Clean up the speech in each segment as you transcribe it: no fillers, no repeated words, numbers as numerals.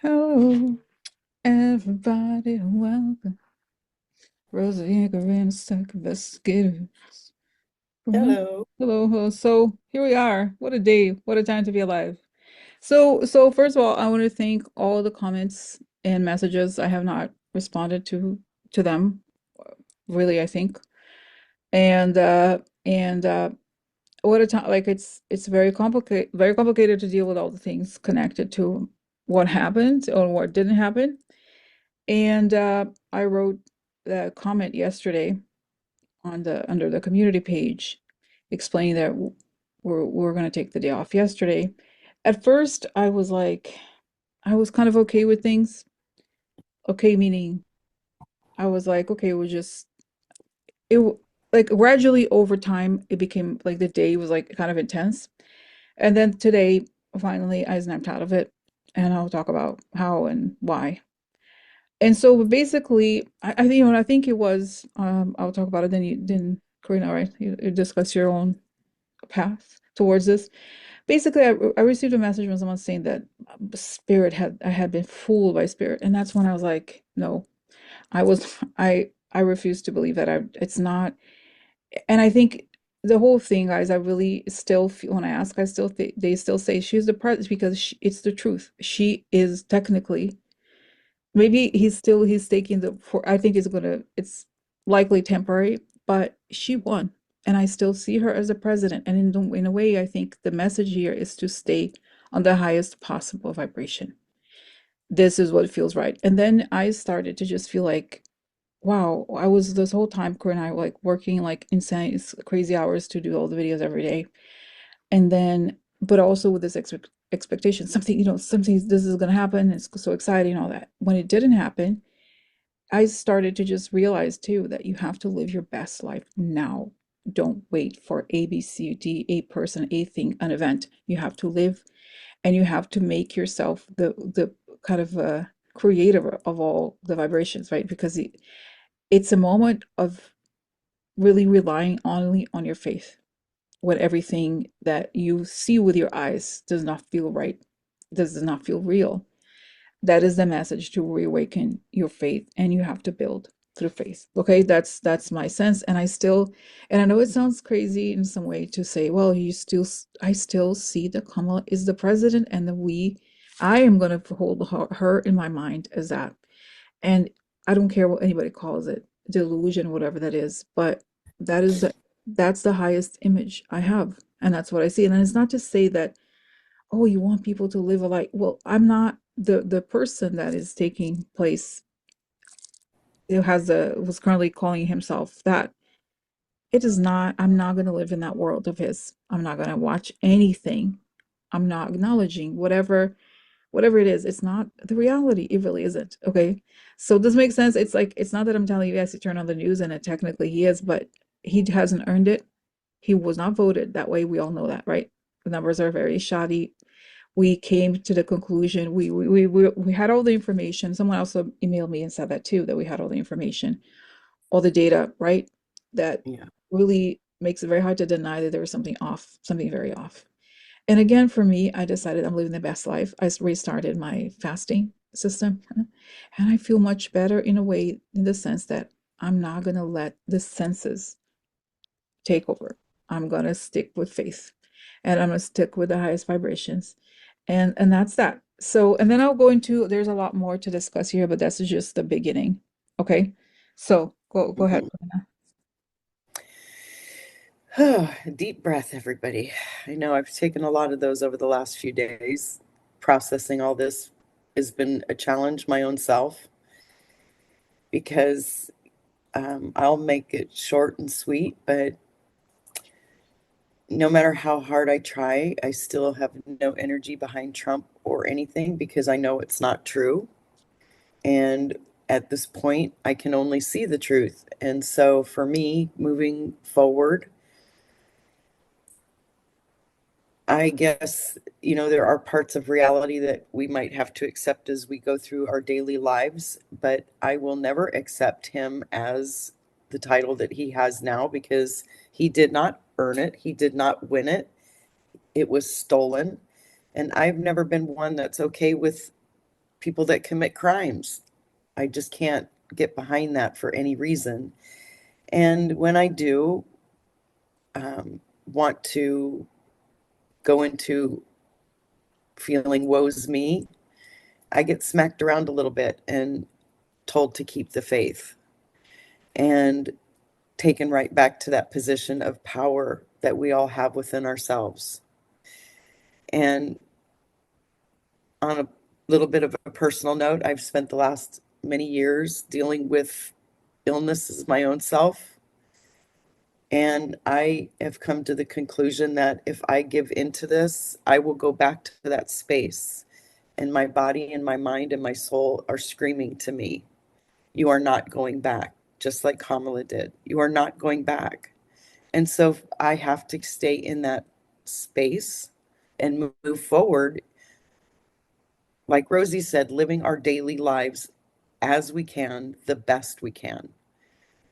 Hello, everybody, welcome. Rosie and Stuck Investigators. Hello. Hello, hello. So here we are. What a day. What a time to be alive. So first of all, I want to thank all the comments and messages. I have not responded to them, really, I think. And what a time, like it's very complicated to deal with all the things connected to what happened or what didn't happen. And I wrote the comment yesterday on the under the community page explaining that we're going to take the day off yesterday. At first, I was like, I was kind of okay with things. Okay, meaning I was like, okay, we'll just like gradually over time it became like the day was like kind of intense. And then today, finally, I snapped out of it, and I'll talk about how and why. And so basically, I think I think it was I'll talk about it. Then Karina, right? You discuss your own path towards this. Basically, I received a message from someone saying that spirit had I had been fooled by spirit, and that's when I was like, no, I was I refuse to believe that it's not. And I think the whole thing, guys, I really still feel when I ask, I still they still say she's the president because it's the truth. She is technically. Maybe he's taking the for I think it's likely temporary, but she won. And I still see her as a president. And in a way, I think the message here is to stay on the highest possible vibration. This is what feels right. And then I started to just feel like, wow, I was this whole time, Corinne and I were like working like insane, crazy hours to do all the videos every day. And then, but also with this expectation, something, something, this is going to happen. It's so exciting, all that. When it didn't happen, I started to just realize too that you have to live your best life now. Don't wait for A, B, C, D, a person, a thing, an event. You have to live and you have to make yourself the kind of creator of all the vibrations, right? Because it's a moment of really relying only on your faith when everything that you see with your eyes does not feel right, does not feel real. That is the message to reawaken your faith, and you have to build through faith. Okay, that's my sense. And I know it sounds crazy in some way to say, well, I still see that Kamala is the president, and I am going to hold her in my mind as that. And I don't care what anybody calls it, delusion, whatever that is, but that is the that's the highest image I have, and that's what I see. And it's not to say that, oh, you want people to live a life. Well, I'm not the person that is taking place who has a was currently calling himself that. It is not, I'm not going to live in that world of his. I'm not going to watch anything. I'm not acknowledging whatever it is. It's not the reality. It really isn't. Okay. So this makes sense. It's like, it's not that I'm telling you, yes, you turn on the news and it technically he is, but he hasn't earned it. He was not voted that way. We all know that, right? The numbers are very shoddy. We came to the conclusion, we had all the information. Someone also emailed me and said that too, that we had all the information, all the data, right? That Yeah. really makes it very hard to deny that there was something off, something very off. And again, for me, I decided I'm living the best life. I restarted my fasting system, and I feel much better in a way, in the sense that I'm not going to let the senses take over. I'm going to stick with faith, and I'm going to stick with the highest vibrations. And that's that. So, and then I'll go into, there's a lot more to discuss here, but that's just the beginning. Okay. So go ahead. Mhm. Deep breath, everybody. I know I've taken a lot of those over the last few days. Processing all this has been a challenge, my own self, because I'll make it short and sweet, but no matter how hard I try, I still have no energy behind Trump or anything because I know it's not true. And at this point, I can only see the truth. And so for me, moving forward, I guess, there are parts of reality that we might have to accept as we go through our daily lives, but I will never accept him as the title that he has now because he did not earn it. He did not win it. It was stolen. And I've never been one that's okay with people that commit crimes. I just can't get behind that for any reason. And when I do want to go into feeling woe's me, I get smacked around a little bit and told to keep the faith and taken right back to that position of power that we all have within ourselves. And on a little bit of a personal note, I've spent the last many years dealing with illnesses my own self. And I have come to the conclusion that if I give into this, I will go back to that space. And my body and my mind and my soul are screaming to me, you are not going back, just like Kamala did. You are not going back. And so I have to stay in that space and move forward. Like Rosie said, living our daily lives as we can, the best we can,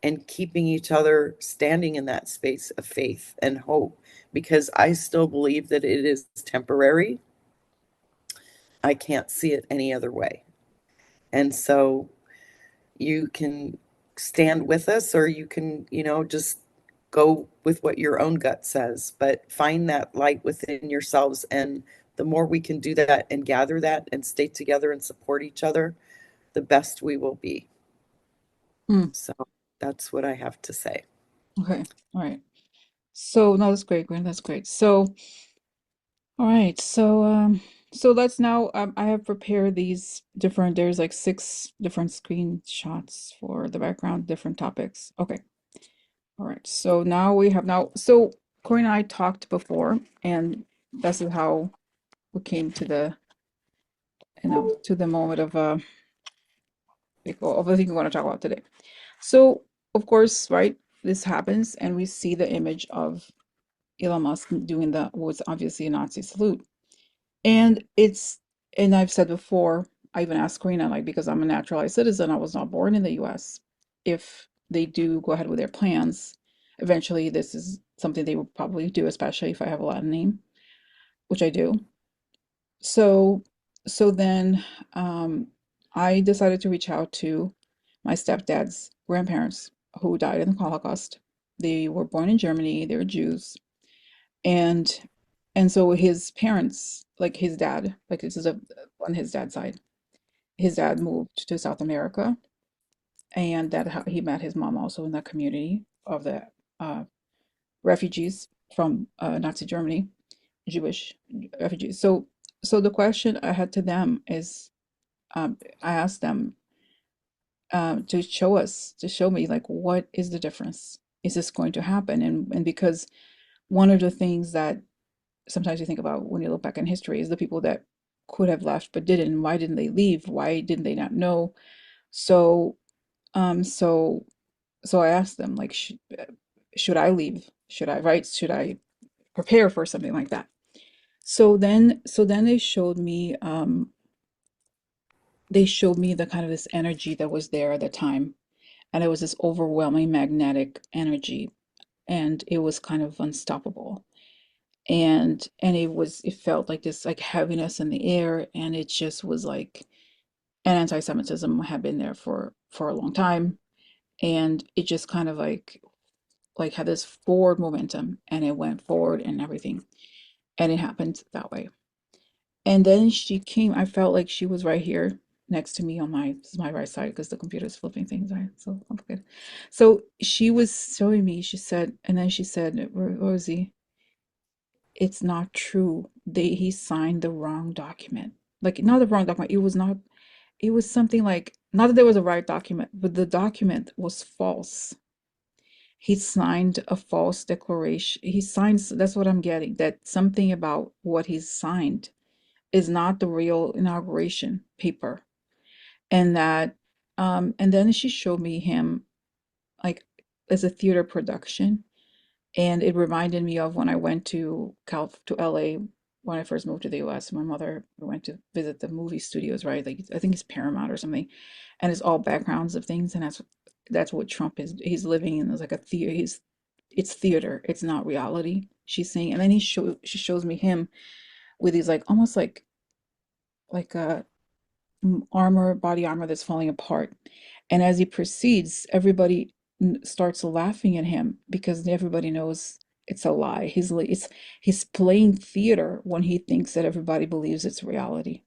and keeping each other standing in that space of faith and hope, because I still believe that it is temporary. I can't see it any other way. And so you can stand with us or you can, just go with what your own gut says, but find that light within yourselves. And the more we can do that and gather that and stay together and support each other, the best we will be. Mm, So that's what I have to say. okay. All right. So no, that's great, Gwen. That's great. So, all right. So let's now I have prepared these different, there's like 6 different screenshots for the background, different topics. Okay. All right. So now we have so Corey and I talked before, and this is how we came to the moment of of the thing we want to talk about today. So, of course, right, this happens, and we see the image of Elon Musk doing the what's obviously a Nazi salute. And and I've said before, I even asked Karina, like, because I'm a naturalized citizen, I was not born in the US. If they do go ahead with their plans, eventually this is something they will probably do, especially if I have a Latin name, which I do. So, so then I decided to reach out to my stepdad's grandparents who died in the Holocaust. They were born in Germany, they were Jews. And and so his parents, like his dad, like this is on his dad's side, his dad moved to South America, and that how he met his mom also in that community of the uh, refugees from Nazi Germany, Jewish refugees. So the question I had to them is, I asked them to show me like what is the difference? Is this going to happen? And because one of the things that sometimes you think about when you look back in history is the people that could have left but didn't. Why didn't they leave? Why didn't they not know? So, so, so I asked them, like, should I leave? Should I, right? Should I prepare for something like that? So then they showed me the kind of this energy that was there at the time, and it was this overwhelming magnetic energy, and it was kind of unstoppable. And it felt like this like heaviness in the air, and it just was like, and anti-Semitism had been there for a long time, and it just kind of like had this forward momentum, and it went forward and everything, and it happened that way. And then she came, I felt like she was right here next to me on this is my right side because the computer's flipping things, right? So complicated. So she was showing me, she said, and then she said, Rosie, it's not true. He signed the wrong document. Like not the wrong document. It was not, it was something like, not that there was a right document, but the document was false. He signed a false declaration. He signs, that's what I'm getting, that something about what he's signed is not the real inauguration paper. And that, and then she showed me him like as a theater production. And it reminded me of when I went to LA when I first moved to the US. My mother went to visit the movie studios, right? Like I think it's Paramount or something, and it's all backgrounds of things, and that's what Trump is. He's living in like a theater. It's theater. It's not reality. She's saying, and then she shows me him with these like almost like a armor, body armor that's falling apart. And as he proceeds, everybody starts laughing at him because everybody knows it's a lie. He's playing theater when he thinks that everybody believes it's reality.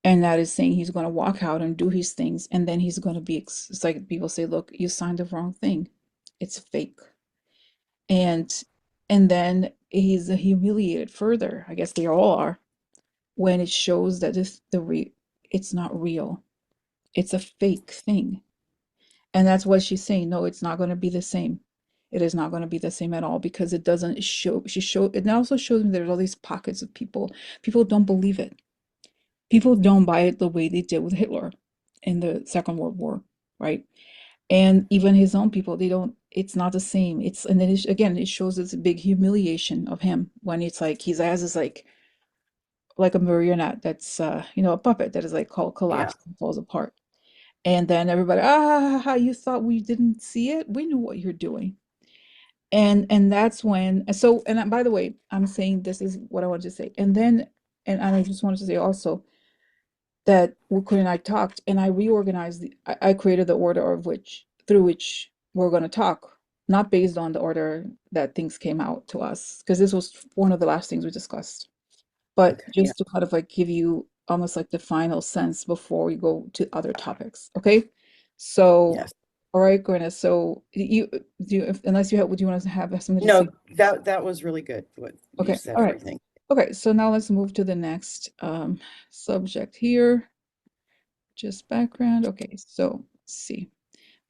And that is saying he's going to walk out and do his things, and then he's going to be, it's like people say, look, you signed the wrong thing. It's fake. And then he's humiliated further. I guess they all are when it shows that it's not real. It's a fake thing. And that's what she's saying. No, it's not going to be the same. It is not going to be the same at all because it doesn't show. It also shows me there's all these pockets of people. People don't believe it. People don't buy it the way they did with Hitler in the Second World War, right? And even his own people, they don't, it's not the same. And then again, it shows this big humiliation of him when it's like he's as is like a marionette that's, a puppet that is like called Yeah. collapsed and falls apart. And then everybody, you thought we didn't see it? We knew what you're doing. And that's when, and by the way, I'm saying this is what I wanted to say. And I just wanted to say also that Wuku and I talked, and I reorganized I created the order of which through which we're going to talk, not based on the order that things came out to us, because this was one of the last things we discussed, but Okay. Yeah. just to kind of like give you almost like the final sense before we go to other topics. Okay. So, Yes. all right, Gwen. So unless you have, would you want to have something to say? No, that was really good. What you Okay. said, All right. everything. Okay. So now let's move to the next subject here. Just background. Okay. So let's see.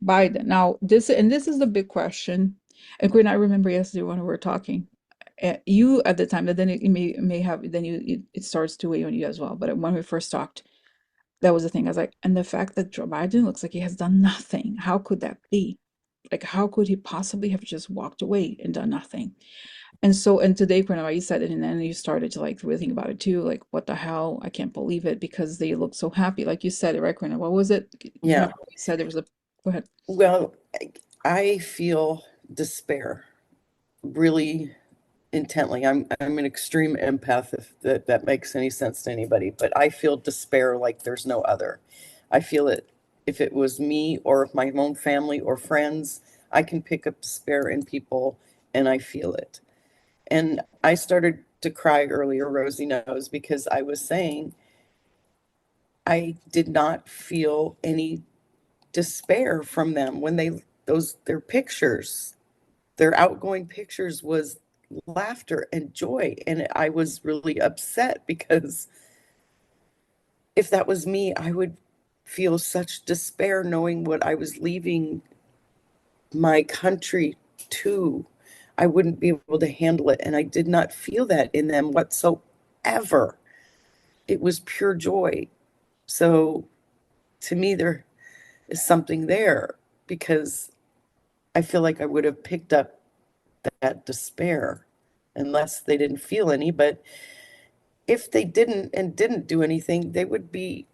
Biden. Now, this is the big question. And Gwen, I remember yesterday when we were talking, you at the time, but then it may have then it starts to weigh on you as well. But when we first talked, that was the thing. I was like, and the fact that Joe Biden looks like he has done nothing. How could that be? Like, how could he possibly have just walked away and done nothing? And today, Pranav, you said it, and then you started to like really think about it too. Like, what the hell? I can't believe it because they look so happy. Like you said it, right, Pranav? What was it? Yeah. Remember you said there was a, go ahead. Well, I feel despair really intently. I'm an extreme empath, if that makes any sense to anybody, but I feel despair like there's no other. I feel it if it was me or if my own family or friends, I can pick up despair in people and I feel it. And I started to cry earlier, Rosie knows, because I was saying I did not feel any despair from them when their pictures, their outgoing pictures was laughter and joy. And I was really upset because if that was me, I would feel such despair knowing what I was leaving my country to. I wouldn't be able to handle it. And I did not feel that in them whatsoever. It was pure joy. So to me, there is something there because I feel like I would have picked up that despair unless they didn't feel any. But if they didn't and didn't do anything, they would be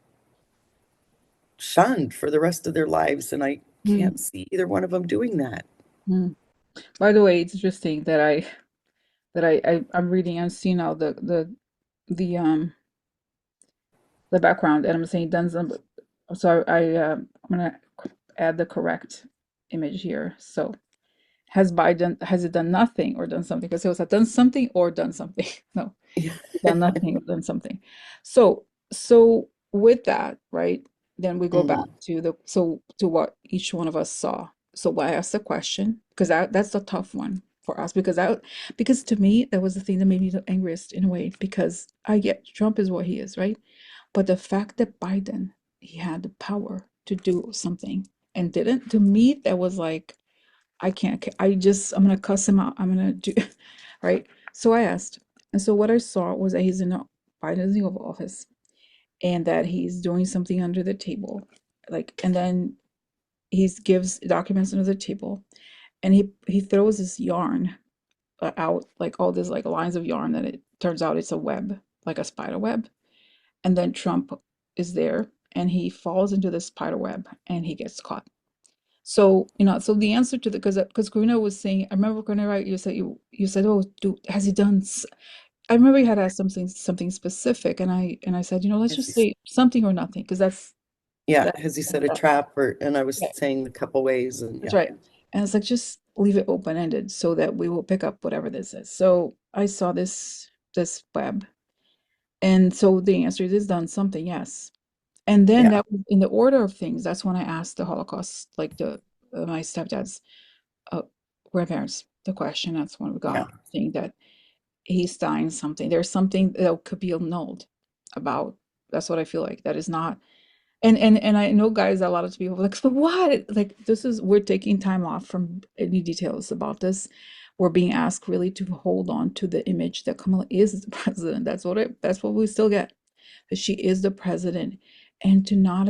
shunned for the rest of their lives. And I Mm, can't see either one of them doing that. mm. By the way, it's interesting that I'm reading, I'm seeing now the the background, and I'm saying done some. So I'm gonna add the correct image here. So has it done nothing or done something? Because it was done something or done something. No, done nothing or done something. So with that, right? Then we go back Mhm. to what each one of us saw. So I asked the question because that's the tough one for us because to me that was the thing that made me the angriest in a way because I get Trump is what he is, right? But the fact that Biden he had the power to do something and didn't, to me that was like I can't. I'm gonna cuss him out. I'm gonna do, right? So I asked, and so what I saw was that he's in Biden's in the Oval Office, and that he's doing something under the table, like, and then he gives documents under the table, and he throws this yarn out, like all these like lines of yarn that it turns out it's a web, like a spider web, and then Trump is there, and he falls into this spider web, and he gets caught. So, so the answer to the because Karina was saying, I remember Karina, right? You said, oh, has he done? I remember you had asked something specific, and I said, let's Has just he, say something or nothing, because yeah, that, has he said a that trap or, and I was yeah, saying a couple ways and that's yeah, right. And it's like just leave it open-ended so that we will pick up whatever this is. So I saw this web, and so the answer is done something, yes. And then yeah, that was in the order of things. That's when I asked the Holocaust, like the my stepdad's uh, grandparents, the question. That's when we got yeah. saying that he's dying something. There's something that could be annulled about. That's what I feel like. That is not. And I know guys, a lot of people are like, but what? Like this is we're taking time off from any details about this. We're being asked really to hold on to the image that Kamala is the president. That's what we still get. That she is the president. And to not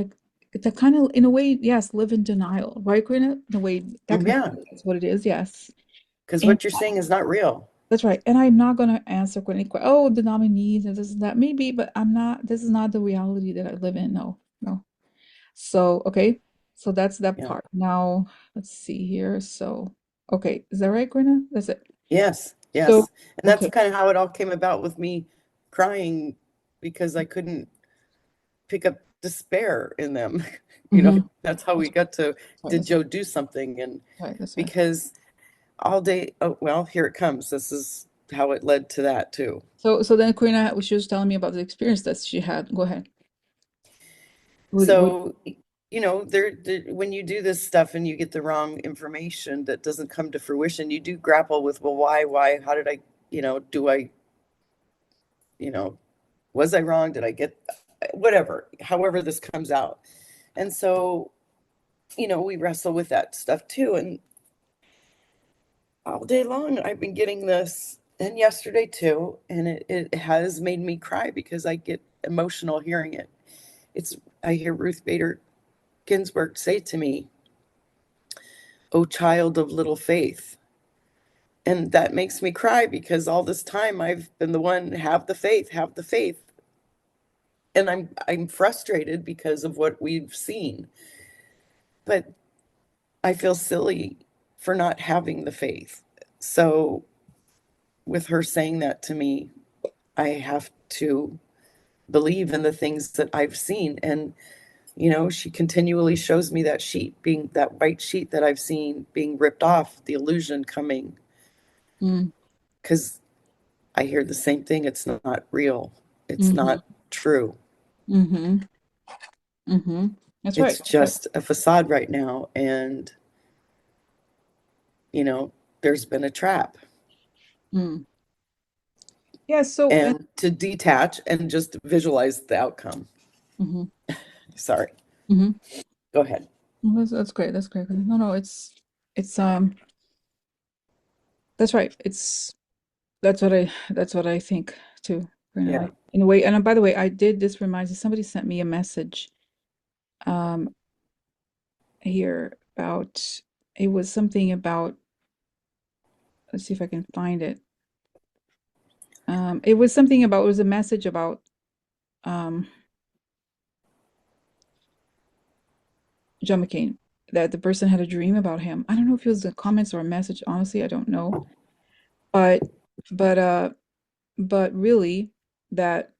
that kind of in a way, yes, live in denial, right, Karina? The way Yeah, technically that's what it is, yes. because And what you're saying is not real. that's right. And I'm not gonna answer any question. Oh, the nominees and this and that. Maybe, but I'm not. This is not the reality that I live in. No, no. So, okay. So that's that Yeah. part. Now, let's see here. So, okay. Is that right, Grinna? That's it. Yes, So, yes. And that's okay. kind of how it all came about with me crying because I couldn't pick up despair in them. Mm-hmm. That's how we That's got to, right. did That's right. Joe do something? And Right. That's right. because all day, oh, well, here it comes. This is how it led to that too. So then Karina, she was telling me about the experience that she had. Go ahead. Would So, when you do this stuff and you get the wrong information that doesn't come to fruition, you do grapple with, well, why, how did I, do I, you know, was I wrong? Did I get whatever, however this comes out? And so, we wrestle with that stuff too. And all day long, I've been getting this, and yesterday too. And it has made me cry because I get emotional hearing it. I hear Ruth Bader Ginsburg say to me, "Oh, child of little faith." And that makes me cry because all this time I've been the one, have the faith, have the faith. And I'm frustrated because of what we've seen. But I feel silly for not having the faith. So with her saying that to me, I have to believe in the things that I've seen. And, she continually shows me that sheet being that white sheet that I've seen being ripped off, the illusion coming. mm, Because I hear the same thing. It's not real. It's mm-hmm. not true. Mm-hmm. Mm-hmm. That's right. It's That's right. just a facade right now. And, there's been a trap. Mm. Yeah, so and And to detach and just visualize the outcome. mm-hmm. Sorry. Mm-hmm. Go ahead. Well, that's great. That's great. No, no, it's that's right. That's what I think too. Yeah. In a way, and by the way, I did this reminds me, somebody sent me a message um here about it was something about let's see if I can find it. It was something about it was a message about um John McCain that the person had a dream about him. I don't know if it was the comments or a message, honestly, I don't know. But but but really that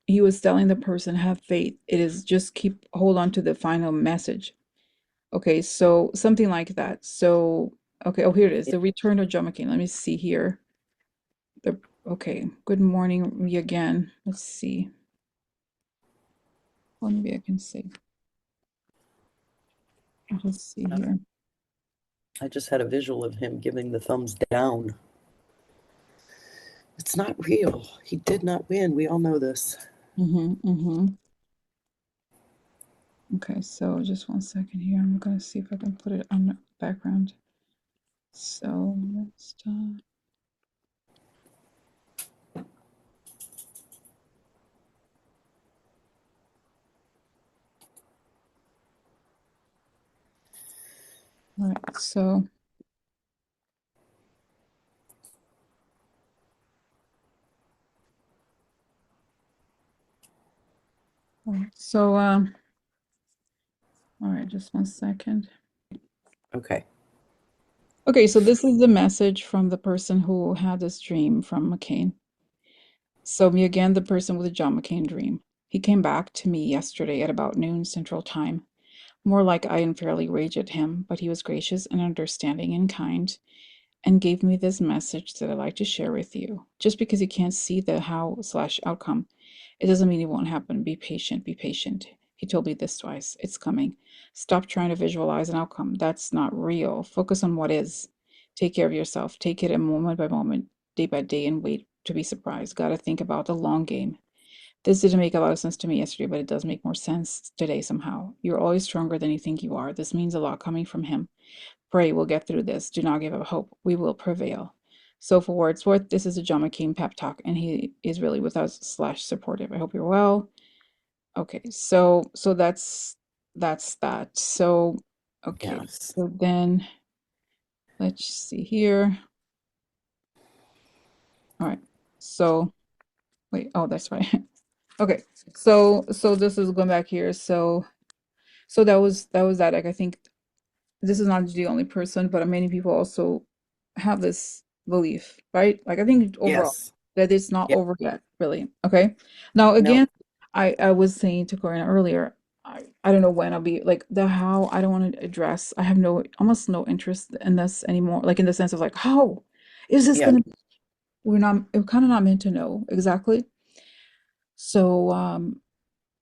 he was telling the person have faith. It is just keep hold on to the final message. Okay, so something like that. So okay, oh here it is. Yeah. The return of John McCain. Let me see here. The okay, good morning me again. Let's see. Well, maybe I can see. Let's see here. I just had a visual of him giving the thumbs down. It's not real. He did not win. We all know this. Mm-hmm, mm-hmm. Okay, so just one second here. I'm gonna see if I can put it on the background. So let's all right, so all right, so all right, just one second. Okay. Okay, so this is the message from the person who had this dream from McCain. So me again, the person with the John McCain dream. He came back to me yesterday at about noon Central Time. More like I unfairly raged at him, but he was gracious and understanding and kind, and gave me this message that I'd like to share with you. Just because you can't see the how slash outcome, it doesn't mean it won't happen. Be patient, be patient. He told me this twice. It's coming. Stop trying to visualize an outcome. That's not real. Focus on what is. Take care of yourself. Take it a moment by moment, day by day, and wait to be surprised. Got to think about the long game. This didn't make a lot of sense to me yesterday, but it does make more sense today somehow. You're always stronger than you think you are. This means a lot coming from him. Pray we'll get through this. Do not give up hope. We will prevail. So for what it's worth, this is a John McCain pep talk, and he is really with us slash supportive. I hope you're well. Okay, so that's that. So okay, Yes. so then let's see here. All right. So wait, oh that's right. Okay. So this is going back here. So that was that. Like I think this is not the only person, but many people also have this belief, right? Like I think overall Yes. that it's not Yep. over yet, really. Okay. Now Nope. again, I was saying to Corinna earlier, I don't know when I'll be like the how I don't want to address. I have no almost no interest in this anymore. Like in the sense of like how is this Yep. gonna be? We're kind of not meant to know exactly. So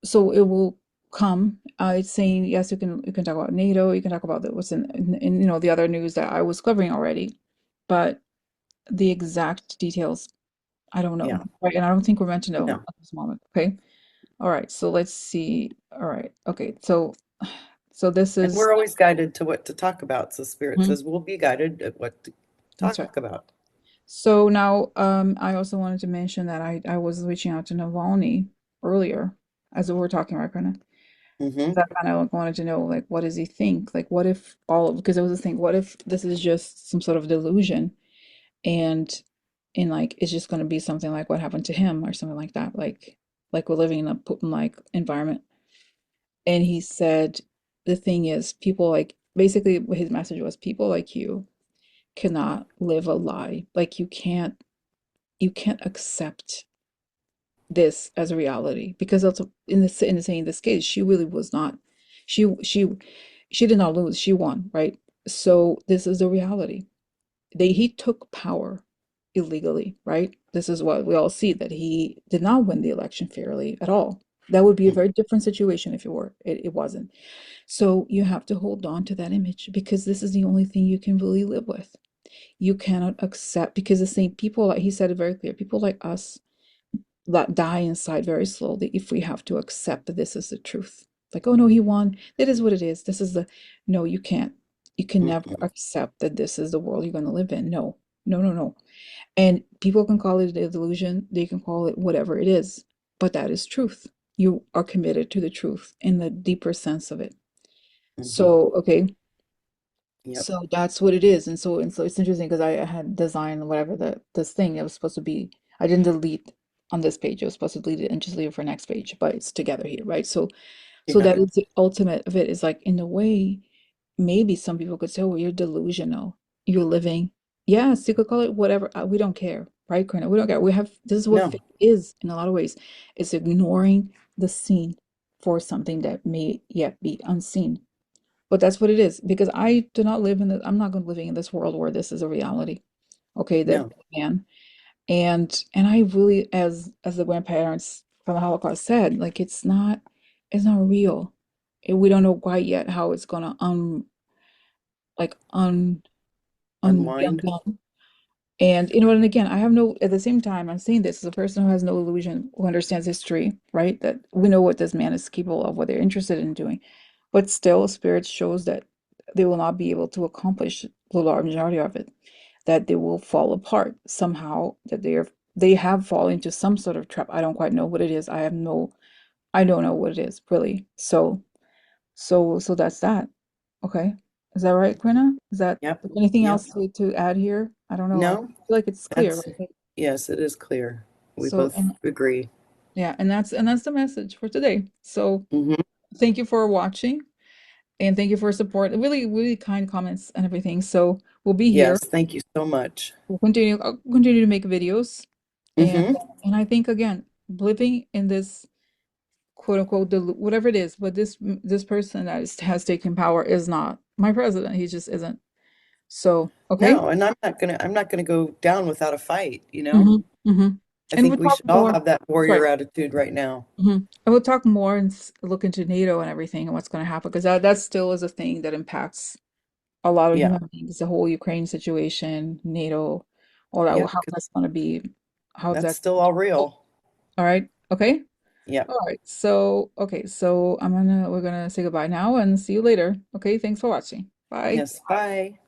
so it will come. It's saying yes, you can talk about NATO, you can talk about what's in the other news that I was covering already, but the exact details I don't know, Yeah. right? And I don't think we're meant to know No. at this moment. Okay. All right. So let's see. All right. Okay. So this And is we're always guided to what to talk about. So Spirit mhm, says we'll be guided at what to that's right. talk about. So now I also wanted to mention that I was reaching out to Navalny earlier as we were talking right now. Mm-hmm. That kind of wanted to know, like, what does he think? Like, what if because it was the thing, what if this is just some sort of delusion and like it's just going to be something like what happened to him or something like that, like we're living in a Putin-like environment. And he said the thing is, people like basically what his message was, people like you cannot live a lie. Like you can't accept this as a reality because also in this case she really was not she she did not lose, she won, right? So this is the reality. He took power illegally, right? This is what we all see, that he did not win the election fairly at all. That would be a very different situation if it wasn't. So you have to hold on to that image because this is the only thing you can really live with. You cannot accept, because the same people, like he said it very clear, people like us that die inside very slowly if we have to accept that this is the truth. Like, oh no, he won. It is what it is. This is the no, you can't. You can never Mm-mm. accept that this is the world you're going to live in. No, no, no, no. And people can call it a delusion, they can call it whatever it is, but that is truth. You are committed to the truth in the deeper sense of it. Mm-hmm. So, okay, Yep. so that's what it is. And so it's interesting because I had designed whatever this thing it was supposed to be. I didn't delete on this page. I was supposed to delete it and just leave it for next page, but it's together here, right? So Yeah. that is the ultimate of it, is like in a way, maybe some people could say, "Oh, you're delusional. You're living." Yes, you could call it whatever. We don't care, right, Karina? We don't care. This is what No. faith is in a lot of ways. It's ignoring the seen for something that may yet be unseen. But that's what it is, because I do not live in I'm not going to living in this world where this is a reality. Okay, that No. man. And I really, as the grandparents from the Holocaust said, like it's not real. We don't know quite yet how it's gonna like be Unwind. undone. And and again, I have no, at the same time, I'm saying this as a person who has no illusion, who understands history, right? That we know what this man is capable of, what they're interested in doing. But still, spirit shows that they will not be able to accomplish the large majority of it, that they will fall apart somehow, that they have fallen into some sort of trap. I don't quite know what it is. I don't know what it is, really. So that's that. Okay. Is that right, Quina? Is that Yep. anything Yep. else to add here? I don't know. I No. feel like it's clear, That's right? yes, it is clear. We So both and agree. yeah, and that's the message for today. So Mm-hmm. thank you for watching, and thank you for support. Really, really kind comments and everything. So we'll be here. Yes, thank you so much. I'll continue to make videos, And Hmm. and I think again, living in this quote unquote whatever it is, but this person that has taken power is not my president. He just isn't. So, okay. No, and I'm not gonna go down without a fight, you know? Hmm. Hmm. I And we'll think we talk should all more. have that Sorry. warrior attitude right now. Hmm. And we'll talk more and look into NATO and everything and what's going to happen because that still is a thing that impacts a lot of Yeah. human beings. The whole Ukraine situation, NATO, all that. Yep, How 'cause that's going to be. How's that's that? still all real. All right. Okay. Yep. All right. So, okay. So we're gonna say goodbye now and see you later. Okay. Thanks for watching. Bye. Yes, bye.